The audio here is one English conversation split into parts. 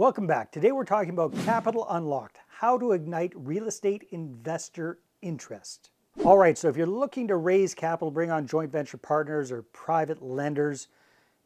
Welcome back. Today we're talking about Capital Unlocked, how to ignite real estate investor interest. All right, so if you're looking to raise capital, bring on joint venture partners or private lenders,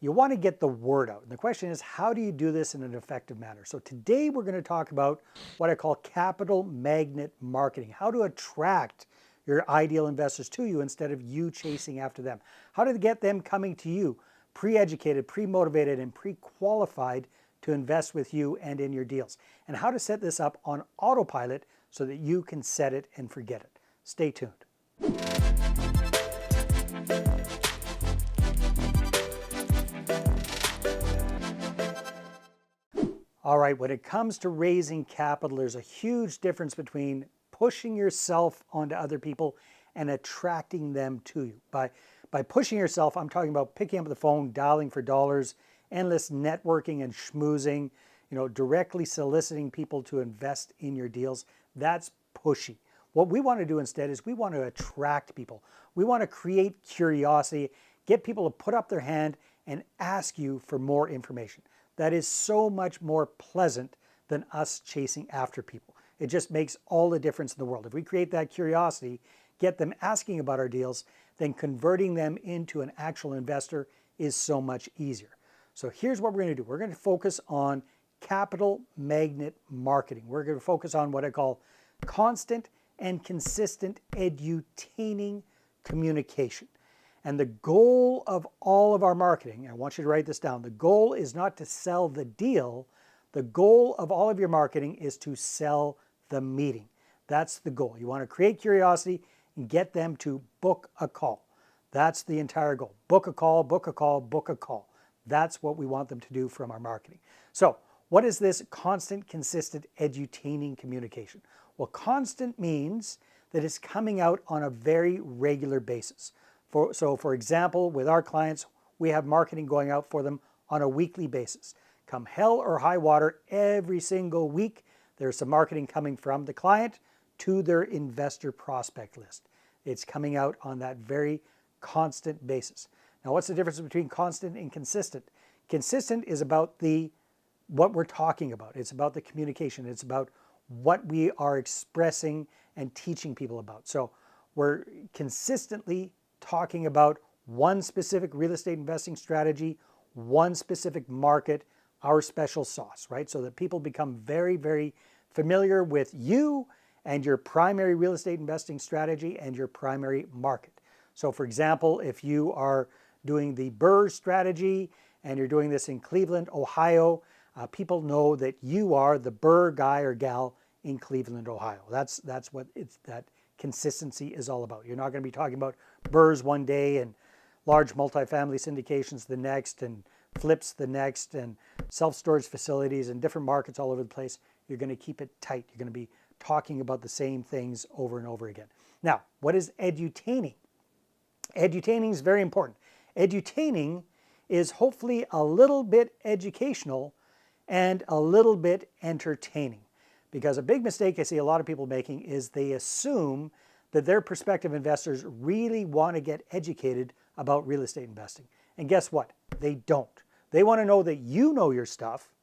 you want to get the word out. And the question is, how do you do this in an effective manner? So today we're going to talk about what I call capital magnet marketing, how to attract your ideal investors to you instead of you chasing after them. How to get them coming to you, pre-educated, pre-motivated, and pre-qualified to invest with you and in your deals, and how to set this up on autopilot so that you can set it and forget it. Stay tuned. All right, when it comes to raising capital, there's a huge difference between pushing yourself onto other people and attracting them to you. By pushing yourself, I'm talking about picking up the phone, dialing for dollars, endless networking and schmoozing, directly soliciting people to invest in your deals. That's pushy. What we want to do instead is we want to attract people. We want to create curiosity, get people to put up their hand and ask you for more information. That is so much more pleasant than us chasing after people. It just makes all the difference in the world. If we create that curiosity, get them asking about our deals, then converting them into an actual investor is so much easier. So here's what we're going to do. We're going to focus on capital magnet marketing. We're going to focus on what I call constant and consistent edutaining communication. And the goal of all of our marketing, I want you to write this down, the goal is not to sell the deal. The goal of all of your marketing is to sell the meeting. That's the goal. You want to create curiosity and get them to book a call. That's the entire goal. Book a call, book a call, book a call. That's what we want them to do from our marketing. So what is this constant, consistent edutaining communication? Well, constant means that it's coming out on a very regular basis. For example, with our clients, we have marketing going out for them on a weekly basis. Come hell or high water, every single week, there's some marketing coming from the client to their investor prospect list. It's coming out on that very constant basis. Now, what's the difference between constant and consistent? Consistent is about what we're talking about. It's about the communication. It's about what we are expressing and teaching people about. So we're consistently talking about one specific real estate investing strategy, one specific market, our special sauce, right? So that people become very, very familiar with you and your primary real estate investing strategy and your primary market. So for example, if you are doing the BRRRR strategy and you're doing this in Cleveland, Ohio, people know that you are the BRRRR guy or gal in Cleveland, Ohio. That's what that consistency is all about. You're not going to be talking about BRRRRs one day and large multifamily syndications the next and flips the next and self-storage facilities and different markets all over the place. You're going to keep it tight. You're going to be talking about the same things over and over again. Now, what is edutaining? Edutaining is very important. Edutaining is hopefully a little bit educational and a little bit entertaining. Because a big mistake I see a lot of people making is they assume that their prospective investors really want to get educated about real estate investing. And guess what? They don't. They want to know that you know your stuff.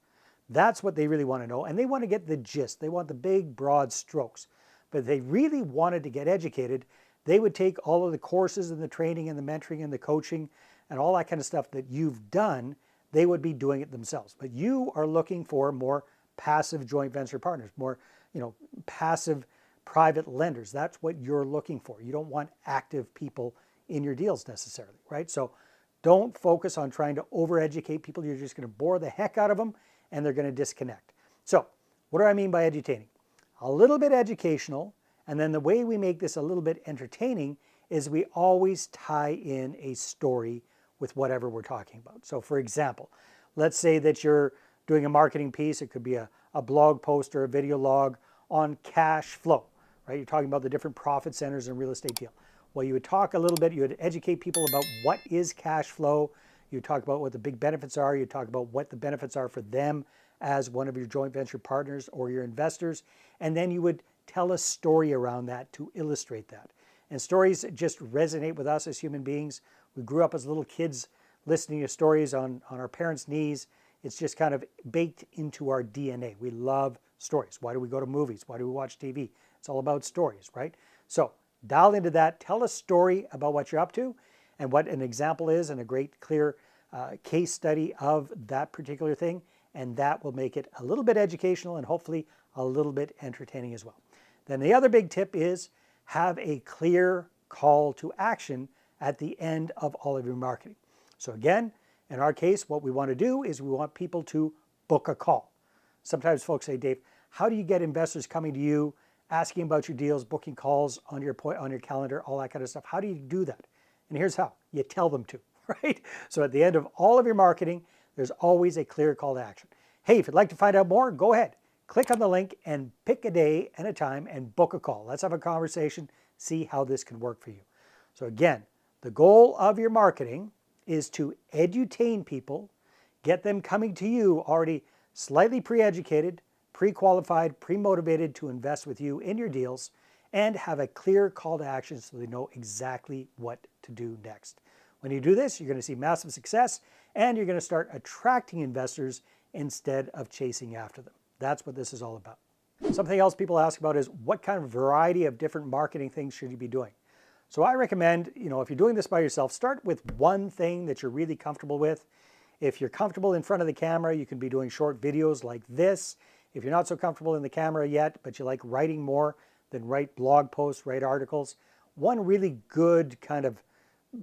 That's what they really want to know. And they want to get the gist. They want the big, broad strokes. But if they really wanted to get educated, they would take all of the courses and the training and the mentoring and the coaching and all that kind of stuff that you've done. They would be doing it themselves. But you are looking for more passive joint venture partners, more, passive private lenders. That's what you're looking for. You don't want active people in your deals necessarily, right? So don't focus on trying to overeducate people. You're just going to bore the heck out of them and they're going to disconnect. So what do I mean by edutaining? A little bit educational, and then the way we make this a little bit entertaining is we always tie in a story with whatever we're talking about. So for example, let's say that you're doing a marketing piece. It could be a blog post or a video log on cash flow, right? You're talking about the different profit centers in a real estate deal. Well, you would talk a little bit, you would educate people about what is cash flow. You talk about what the big benefits are. You talk about what the benefits are for them as one of your joint venture partners or your investors. And then you would tell a story around that to illustrate that. And stories just resonate with us as human beings. We grew up as little kids listening to stories on our parents' knees. It's just kind of baked into our DNA. We love stories. Why do we go to movies? Why do we watch TV? It's all about stories, right? So dial into that. Tell a story about what you're up to and what an example is, and a great clear case study of that particular thing. And that will make it a little bit educational and hopefully a little bit entertaining as well. Then the other big tip is have a clear call to action at the end of all of your marketing. So again, in our case, what we want to do is we want people to book a call. Sometimes folks say, Dave, how do you get investors coming to you, asking about your deals, booking calls on your calendar, all that kind of stuff? How do you do that? And here's how. You tell them to, right? So at the end of all of your marketing, there's always a clear call to action. Hey, if you'd like to find out more, go ahead. Click on the link and pick a day and a time and book a call. Let's have a conversation, see how this can work for you. So again, the goal of your marketing is to edutain people, get them coming to you already slightly pre-educated, pre-qualified, pre-motivated to invest with you in your deals, and have a clear call to action so they know exactly what to do next. When you do this, you're going to see massive success, and you're going to start attracting investors instead of chasing after them. That's what this is all about. Something else people ask about is what kind of variety of different marketing things should you be doing? So I recommend, if you're doing this by yourself, start with one thing that you're really comfortable with. If you're comfortable in front of the camera, you can be doing short videos like this. If you're not so comfortable in the camera yet, but you like writing more, then write blog posts, write articles. One really good kind of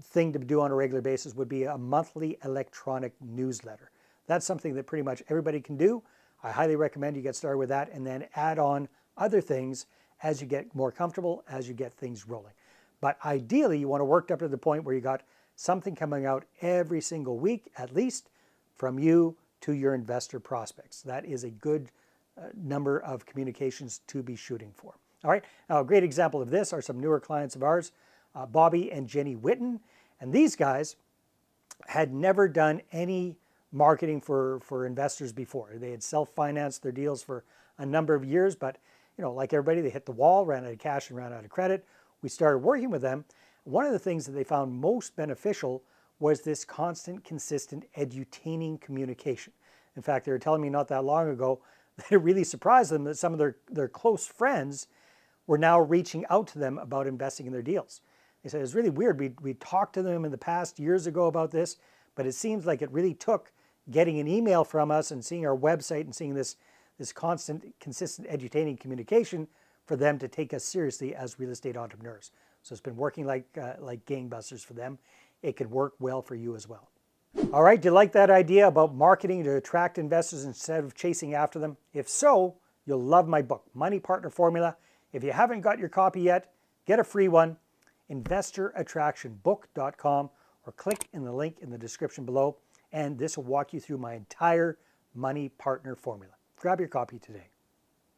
thing to do on a regular basis would be a monthly electronic newsletter. That's something that pretty much everybody can do. I highly recommend you get started with that and then add on other things as you get more comfortable, as you get things rolling. But ideally, you want to work up to the point where you got something coming out every single week, at least, from you to your investor prospects. That is a good number of communications to be shooting for. All right, now a great example of this are some newer clients of ours, Bobby and Jenny Witten. And these guys had never done any marketing for investors before. They had self-financed their deals for a number of years, but like everybody, they hit the wall, ran out of cash and ran out of credit. We started working with them. One of the things that they found most beneficial was this constant, consistent edutaining communication. In fact, they were telling me not that long ago that it really surprised them that some of their close friends were now reaching out to them about investing in their deals. They said it's really weird. We talked to them in the past years ago about this, but it seems like it really took getting an email from us and seeing our website and seeing this constant, consistent edutaining communication for them to take us seriously as real estate entrepreneurs. So it's been working like gangbusters for them. It could work well for you as well. All right, do you like that idea about marketing to attract investors instead of chasing after them? If so, you'll love my book, Money Partner Formula. If you haven't got your copy yet, get a free one, investorattractionbook.com, or click in the link in the description below, and this will walk you through my entire Money Partner Formula. Grab your copy today.